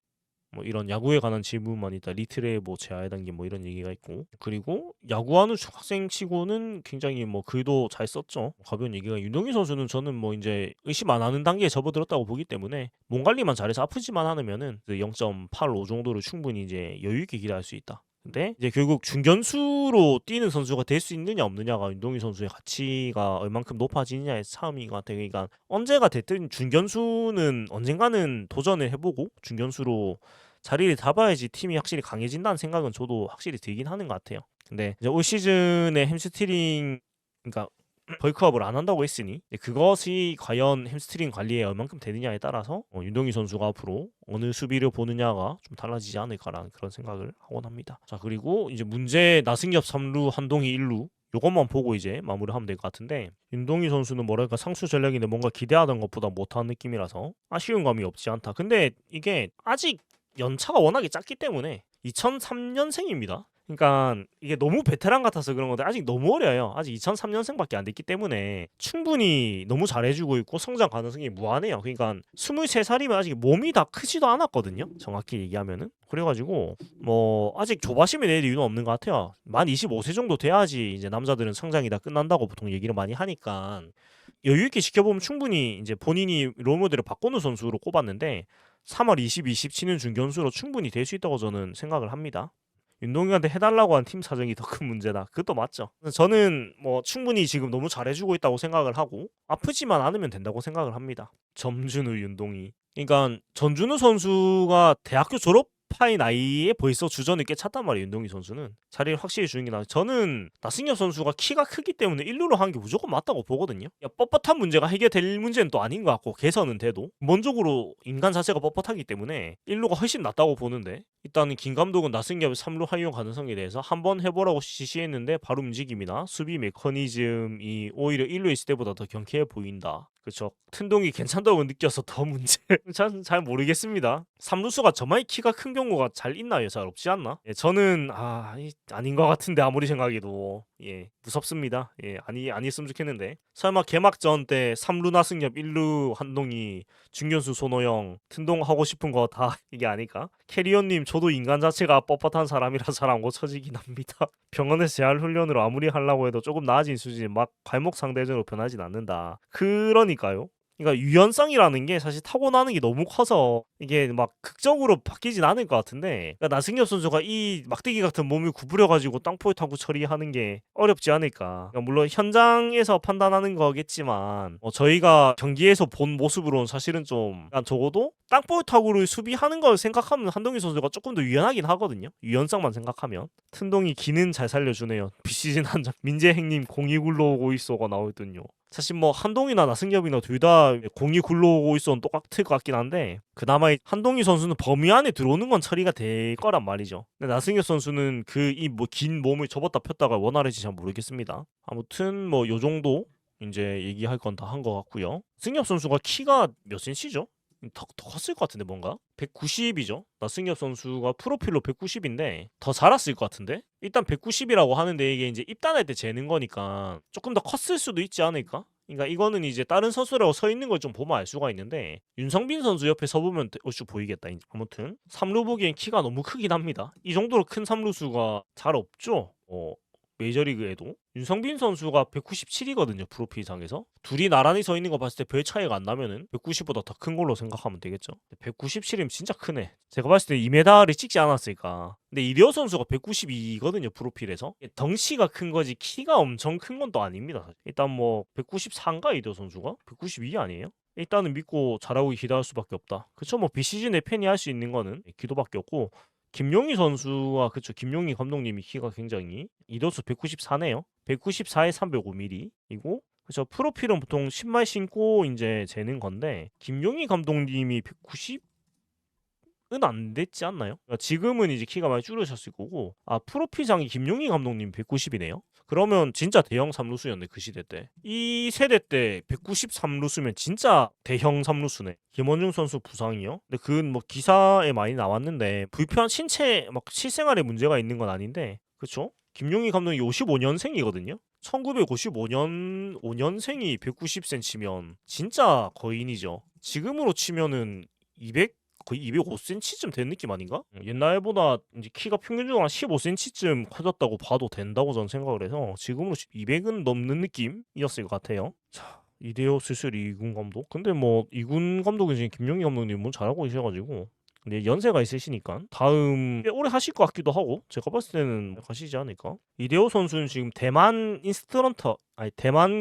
이런 야구에 관한 질문만 있다. 리틀의 제하에 담긴 이런 얘기가 있고 그리고 야구하는 중학생 치고는 굉장히 글도 잘 썼죠. 가벼운 얘기가 윤동희 선수는 저는 이제 의심 안 하는 단계에 접어들었다고 보기 때문에 몸 관리만 잘해서 아프지만 않으면은 0.85 정도를 충분히 이제 여유 있게 기대할 수 있다. 근데 이제 결국 중견수로 뛰는 선수가 될 수 있느냐 없느냐가 윤동희 선수의 가치가 얼만큼 높아지느냐의 차이인 것 같아요. 그러니까 언제가 됐든 중견수는 언젠가는 도전을 해보고 중견수로 자리를 잡아야지 팀이 확실히 강해진다는 생각은 저도 확실히 들긴 하는 것 같아요. 근데 이제 올 시즌에 햄스트링 그러니까 벌크업을 안 한다고 했으니 그것이 과연 햄스트링 관리에 얼만큼 되느냐에 따라서 윤동희 선수가 앞으로 어느 수비를 보느냐가 좀 달라지지 않을까라는 그런 생각을 하곤 합니다. 자 그리고 이제 문제 나승엽 3루 한동희 1루 요것만 보고 이제 마무리하면 될 것 같은데 윤동희 선수는 뭐랄까 상수 전력인데 뭔가 기대하던 것보다 못한 느낌이라서 아쉬운 감이 없지 않다. 근데 이게 아직 연차가 워낙에 작기 때문에 2003년생입니다. 그러니까 이게 너무 베테랑 같아서 그런 건데 아직 너무 어려요. 아직 2003년생밖에 안 됐기 때문에 충분히 너무 잘해주고 있고 성장 가능성이 무한해요. 그러니까 23살이면 아직 몸이 다 크지도 않았거든요. 정확히 얘기하면은. 그래가지고 아직 조바심이 낼 이유는 없는 것 같아요. 만 25세 정도 돼야지 이제 남자들은 성장이 다 끝난다고 보통 얘기를 많이 하니까 여유 있게 지켜보면 충분히 이제 본인이 롤모델을 바꾸는 선수로 꼽았는데 3월 22십 치는 중견수로 충분히 될 수 있다고 저는 생각을 합니다. 윤동희한테 해달라고 한 팀 사정이 더 큰 문제다. 그것도 맞죠. 저는 충분히 지금 너무 잘해주고 있다고 생각을 하고 아프지만 않으면 된다고 생각을 합니다. 점준우, 윤동희. 그러니까 전준우 선수가 대학교 졸업할 나이에 벌써 주전을 꽤 찼단 말이에요. 윤동희 선수는 자리를 확실히 주는 게 나아요. 저는 나승엽 선수가 키가 크기 때문에 1루로 한 게 무조건 맞다고 보거든요. 뻣뻣한 문제가 해결될 문제는 또 아닌 것 같고 개선은 돼도 근본적으로 인간 자체가 뻣뻣하기 때문에 1루가 훨씬 낫다고 보는데 일단은 김 감독은 나승엽의 3루 활용 가능성에 대해서 한번 해보라고 지시했는데 바로 움직임이나 수비 메커니즘이 오히려 1루에 있을 때보다 더 경쾌해 보인다. 그쵸. 튼동이 괜찮다고 느껴서 더 문제. 잘 모르겠습니다. 3루수가 저만의 키가 큰 경우가 잘 있나요? 잘 없지 않나? 예, 저는 아닌 것 같은데 아무리 생각해도 예 무섭습니다. 예 아니었으면 좋겠는데 설마 개막전 때 3루 나승엽 1루 한동희 중견수 손호영 튼동 하고 싶은 거 다 이게 아닐까? 캐리어님 저도 인간 자체가 뻣뻣한 사람이라 잘 안 고쳐지긴 합니다. 병원에서 재활 훈련으로 아무리 하려고 해도 조금 나아진 수준이 막 발목 상대적으로 변하진 않는다. 그러니까요. 그러니까 유연성이라는 게 사실 타고나는 게 너무 커서 이게 막 극적으로 바뀌진 않을 것 같은데 그러니까 나승엽 선수가 이 막대기 같은 몸을 구부려가지고 땅볼 타구 처리하는 게 어렵지 않을까. 그러니까 물론 현장에서 판단하는 거겠지만 저희가 경기에서 본 모습으로는 사실은 좀 적어도 땅볼 타구를 수비하는 걸 생각하면 한동희 선수가 조금 더 유연하긴 하거든요. 유연성만 생각하면. 튼동이 기는 잘 살려주네요. 비시즌 한장 민재행님 공이 굴러오고 있어가 나오거든요. 사실 뭐 한동희나 나승엽이나 둘 다 공이 굴러오고 있어는 똑같을 것 같긴 한데 그나마 한동희 선수는 범위 안에 들어오는 건 처리가 될 거란 말이죠. 근데 나승엽 선수는 그 이 뭐 긴 몸을 접었다 폈다가 원활한지 잘 모르겠습니다. 아무튼 뭐 요 정도 이제 얘기할 건 다 한 것 같고요. 승엽 선수가 키가 몇 cm죠? 더 컸을 것 같은데 뭔가 190이죠. 나승엽 선수가 프로필로 190인데 더 자랐을 것 같은데 일단 190이라고 하는데 이게 이제 입단할 때 재는 거니까 조금 더 컸을 수도 있지 않을까? 그러니까 이거는 이제 다른 선수라고 서 있는 걸 좀 보면 알 수가 있는데 윤성빈 선수 옆에 서 보면 얼추 보이겠다. 아무튼 3루 보기엔 키가 너무 크긴 합니다. 이 정도로 큰 3루수가 잘 없죠. 메이저리그에도 윤성빈 선수가 197이거든요. 프로필상에서 둘이 나란히 서 있는 거 봤을 때 별 차이가 안 나면은 190보다 더 큰 걸로 생각하면 되겠죠. 197이면 진짜 크네. 제가 봤을 때 2m를 찍지 않았을까. 근데 이대호 선수가 192거든요. 프로필에서 덩치가 큰 거지 키가 엄청 큰 건 또 아닙니다. 일단 뭐 194인가 이대호 선수가 192 아니에요? 일단은 믿고 잘하고 기대할 수밖에 없다. 그쵸 뭐 비시즌에 팬이 할 수 있는 거는 기도밖에 없고 김용희 선수가 그쵸 김용희 감독님이 키가 굉장히 이도수 194네요. 194에 305mm이고 그쵸 프로필은 보통 신발 신고 이제 재는 건데 김용희 감독님이 190은 안 됐지 않나요? 그러니까 지금은 이제 키가 많이 줄으셨을 거고 프로필상이 김용희 감독님 190이네요. 그러면 진짜 대형 3루수였네 그 시대 때. 이 세대 때 193루수면 진짜 대형 3루수네. 김원중 선수 부상이요? 근데 그건 뭐 기사에 많이 나왔는데 불편 신체 막 실생활에 문제가 있는 건 아닌데 그쵸? 김용희 감독이 55년생이거든요. 1955년 5년생이 190cm면 진짜 거인이죠. 지금으로 치면은 200 거의 205cm쯤 된 느낌 아닌가? 옛날보다 이제 키가 평균적으로 한 15cm쯤 커졌다고 봐도 된다고 저는 생각을 해서 지금으로 200은 넘는 느낌이었을 것 같아요. 자, 이대호 슬슬 이군 감독. 근데 뭐 이군 감독은 지금 김용희 감독님 뭐 잘하고 계셔가지고 근데 연세가 있으시니까 다음 꽤 오래 하실 것 같기도 하고 제가 봤을 때는 가시지 않을까? 이대호 선수는 지금 대만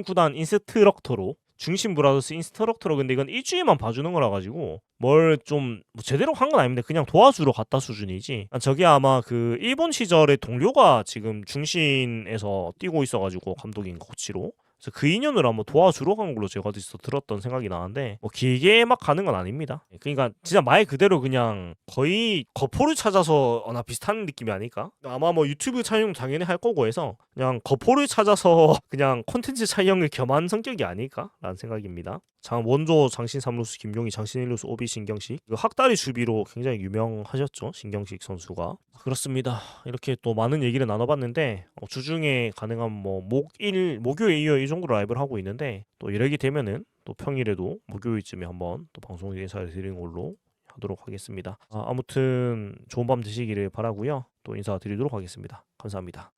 구단 인스트럭터로 중심 브라더스 인스트럭터로 근데 이건 일주일만 봐주는 거라 가지고 뭘 좀 뭐 제대로 한 건 아닌데 그냥 도와주러 갔다 수준이지. 저게 아마 그 일본 시절의 동료가 지금 중신에서 뛰고 있어가지고 감독인 코치로. 그래서 그 인연으로 한번 도와주러 간 걸로 제가 어디서 들었던 생각이 나는데 뭐 길게 막 가는 건 아닙니다. 그러니까 진짜 말 그대로 그냥 거의 거포를 찾아서 나 비슷한 느낌이 아닐까? 아마 뭐 유튜브 촬영 당연히 할 거고 해서 그냥 거포를 찾아서 그냥 콘텐츠 촬영을 겸한 성격이 아닐까라는 생각입니다. 원조 장신 3루수 김용희 장신 1루수 오비 신경식 학다리 수비로 굉장히 유명하셨죠. 신경식 선수가. 그렇습니다. 이렇게 또 많은 얘기를 나눠봤는데 주중에 가능한 뭐 목요일 이어 이 정도로 라이브를 하고 있는데 또 이러게 되면은 또 평일에도 목요일쯤에 한번 또 방송 인사를 드리는 걸로 하도록 하겠습니다. 아무튼 좋은 밤 되시기를 바라고요. 또 인사드리도록 하겠습니다. 감사합니다.